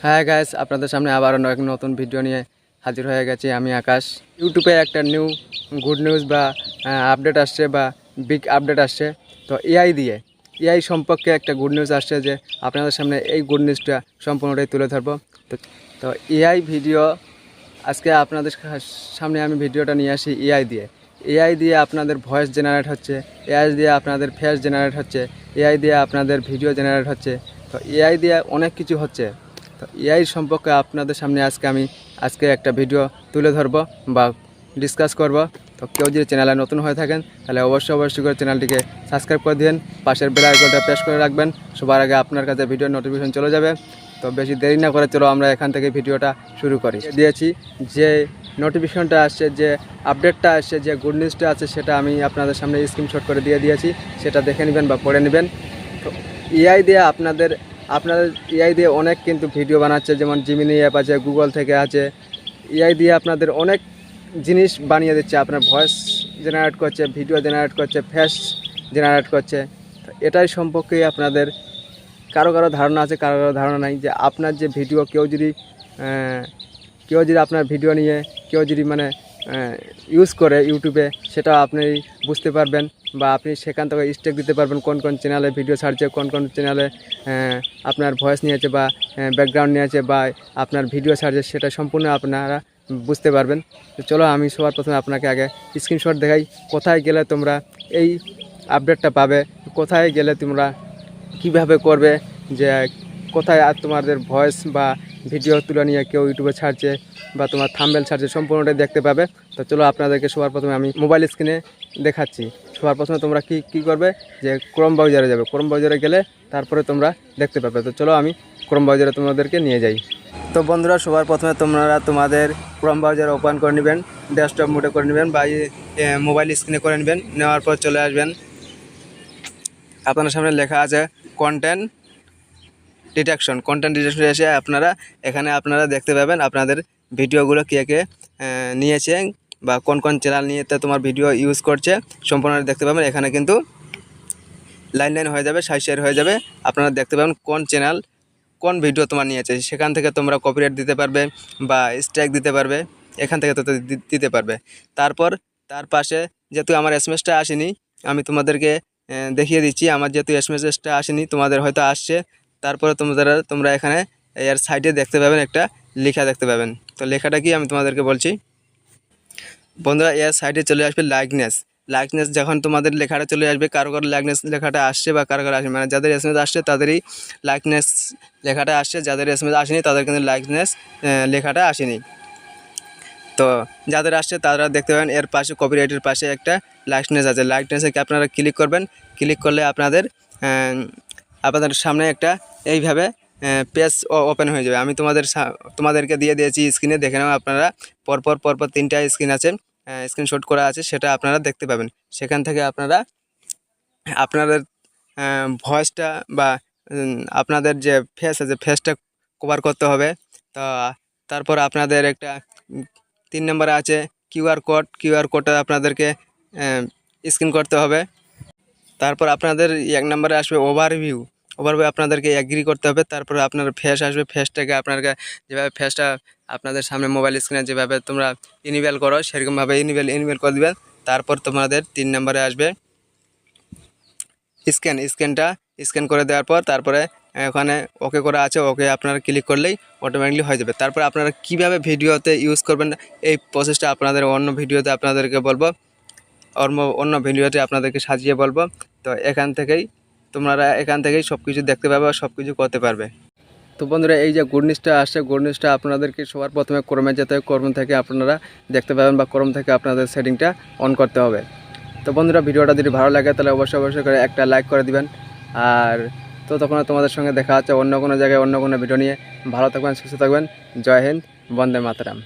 হ্যাঁ গাইস, আপনাদের সামনে আবার এক নতুন ভিডিও নিয়ে হাজির হয়ে গেছি আমি আকাশ। ইউটিউবে একটা গুড নিউজ বা আপডেট আসছে বা বিগ আপডেট আসছে। তো এআই সম্পর্কে একটা গুড নিউজ আসছে, যে আপনাদের সামনে এই গুড নিউজটা সম্পূর্ণটাই তুলে ধরবো। তো তো এআই ভিডিও আজকে আপনাদের সামনে আমি ভিডিওটা নিয়ে আসি এআই দিয়ে আপনাদের ভয়েস জেনারেট হচ্ছে, এআই দিয়ে আপনাদের ফেস জেনারেট হচ্ছে, এআই দিয়ে আপনাদের ভিডিও জেনারেট হচ্ছে। তো এআই দিয়ে অনেক কিছু হচ্ছে। তো এআই সম্পর্কে আপনাদের সামনে আজকে একটা ভিডিও তুলে ধরবো বা ডিসকাস করব। তো কেউ যদি চ্যানেলে নতুন হয়ে থাকেন তাহলে অবশ্যই করে চ্যানেলটিকে সাবস্ক্রাইব করে দিন, পাশের বেল আইকনটা প্রেস করে রাখবেন, সবার আগে আপনার কাছে ভিডিওর নোটিফিকেশন চলে যাবে। তো বেশি দেরি না করে চলো আমরা এখান থেকে ভিডিওটা শুরু করি। দিয়েছি যে নোটিফিকেশনটা আসছে, যে আপডেটটা আসছে, যে গুড নিউজটা আছে, সেটা আমি আপনাদের সামনে স্ক্রিনশট করে দিয়েছি, সেটা দেখে নেবেন বা পড়ে নেবেন। তো এআই দিয়ে আপনাদের এআই দিয়ে অনেক কিন্তু ভিডিও বানাচ্ছে, যেমন জিমিনি অ্যাপ আছে, গুগল থেকে আছে। এআই দিয়ে আপনাদের অনেক জিনিস বানিয়ে দিচ্ছে, আপনার ভয়েস জেনারেট করছে, ভিডিও জেনারেট করছে, ফেস জেনারেট করছে। তো এটাই সম্পর্কে আপনাদের কারো ধারণা আছে, কারো ধারণা নাই, যে আপনার যে ভিডিও কেউ যদি আপনার ভিডিও নিয়ে কেউ যদি ইউজ করে ইউটিউবে, সেটা আপনি বুঝতে পারবেন বা আপনি সেখান থেকে স্টেক দিতে পারবেন কোন চ্যানেলে ভিডিও ছাড়ছে, কোন চ্যানেলে আপনার ভয়েস নিয়েছে বা ব্যাকগ্রাউন্ড নিয়েছে বা আপনার ভিডিও ছাড়ছে, সেটা সম্পূর্ণ আপনারা বুঝতে পারবেন। তো চলো আমি সবার প্রথমে আপনাকে আগে স্ক্রিনশট দেখাই, কোথায় গেলে তোমরা এই আপডেটটা পাবে, কোথায় গেলে তোমরা কিভাবে করবে, যে কোথায় আর তোমাদের ভয়েস বা ভিডিও তুলে নিয়ে কেউ ইউটিউবে ছাড়ছে বা তোমার থাম্বনেল ছাড়ছে, সম্পূর্ণটাই দেখতে পাবে। তো চলো আপনাদেরকে সবার প্রথমে আমি মোবাইল স্ক্রিনে দেখাচ্ছি। সবার প্রথমে তোমরা কি করবে, যে ক্রোম ব্রাউজারে যাবে, ক্রোম ব্রাউজারে গেলে তারপরে তোমরা দেখতে পাবে। তো চলো আমি ক্রোম ব্রাউজারে তোমাদেরকে নিয়ে যাই। তো বন্ধুরা, সবার প্রথমে তোমরা তোমাদের ক্রোম ব্রাউজার ওপেন করে নেবেন, ডেস্কটপ মোডে করে নেবেন বা মোবাইল স্ক্রিনে করে নেবেন। নেওয়ার পর চলে আসবেন, আপনার সামনে লেখা আছে কন্টেন্ট ডিটেকশন এসে আপনারা দেখতে পাবেন আপনাদের ভিডিওগুলো কে নিয়েছে বা কোন চ্যানেল নিয়ে তোমার ভিডিও ইউজ করছে, সম্পূর্ণ দেখতে পাবেন। এখানে কিন্তু লাইন হয়ে যাবে, সাইড হয়ে যাবে, আপনারা দেখতে পাবেন কোন চ্যানেল কোন ভিডিও তোমার নিয়েছে। সেখান থেকে তোমরা কপিরাইট দিতে পারবে বা স্ট্রাইক দিতে পারবে, এখান থেকে তো দিতে পারবে। তার পাশে যেহেতু আমার এসএমএসটা আসেনি, আমি তোমাদেরকে দেখিয়ে দিচ্ছি। আমার যেহেতু এসএমএসটা আসেনি, তোমাদের হয়তো আসছে, তারপরে তোমরা এখানে এর সাইডে দেখতে পাবেন একটা লেখা দেখতে পাবেন। তো লেখাটা কি আমি তোমাদেরকে বলছি। বন্ধুরা, এর সাইডে চলে আসবে লাইকনেস যখন তোমাদের লেখাটা চলে আসবে, কারো লাইকনেস লেখাটা আসছে বা কারো আসে, যাদের এসএমএস আসছে তাদেরই লাইকনেস লেখাটা আসছে, যাদের এসএমএস আসেনি তাদের কিন্তু লাইকনেস লেখাটা আসেনি। তো যাদের আসছে তারা দেখতে পাবেন এর পাশে কপিরাইটের পাশে একটা লাইকনেস আছে, লাইকনেসে আপনারা ক্লিক করবেন। ক্লিক করলে আপনাদের সামনে একটা এইভাবে পেজ ওপেন হয়ে যাবে। আমি তোমাদেরকে দিয়ে দিয়েছি স্ক্রিনে, দেখে নাও আপনারা। পরপর 3টা স্ক্রিন আছে, স্ক্রিনশট করা আছে, সেটা আপনারা দেখতে পাবেন। সেখান থেকে আপনারা আপনাদের ভয়েসটা বা আপনাদের যে ফেস আছে, ফেসটা কভার করতে হবে। তো তারপর আপনাদের একটা 3 নম্বরে আছে কিউআর কোডটা আপনাদেরকে স্ক্যান করতে হবে। তারপর আপনাদের 1 নম্বরে আসবে ওভারভিউ আপনাদেরকে এগ্রি করতে হবে। তারপরে আপনার ফেস আসবে, ফেসটাকে আপনাকে যেভাবে ফেসটা আপনাদের সামনে মোবাইল স্ক্রিনে যেভাবে তোমরা ইনেবল করো, সেরকমভাবে ইনেবল করে দেবেন। তারপর তোমাদের 3 নম্বরে আসবে স্ক্যানটা স্ক্যান করে দেওয়ার পর তারপরে ওখানে ওকে করা আছে, ওকে আপনারা ক্লিক করলেই অটোমেটিকলি হয়ে যাবে। তারপর আপনারা কিভাবে ভিডিওতে ইউজ করবেন, এই প্রসেসটা আপনাদের অন্য ভিডিওতে আপনাদেরকে বলবো, অন্য ভিডিওতে আপনাদেরকে সাজিয়ে বলবো। তো এখান থেকেই সব কিছু দেখতে পাবে, সব কিছু করতে পারবে। তো বন্ধুরা, এই যে গুড নিউজটা আসছে, গুড নিউজটা আপনাদেরকে সবার প্রথমে ক্রমে যেতে হবে, ক্রম থেকে আপনারা দেখতে পাবেন বা ক্রম থেকে আপনাদের সেটিংটা অন করতে হবে। তো বন্ধুরা, ভিডিওটা যদি ভালো লাগে তাহলে অবশ্যই করে একটা লাইক করে দিবেন। আর তো তখন তোমাদের সঙ্গে দেখা হচ্ছে অন্য কোনো জায়গায় অন্য কোনো ভিডিও নিয়ে। ভালো থাকবেন, সুস্থ থাকবেন। জয় হিন্দ, বন্দে মাতরম।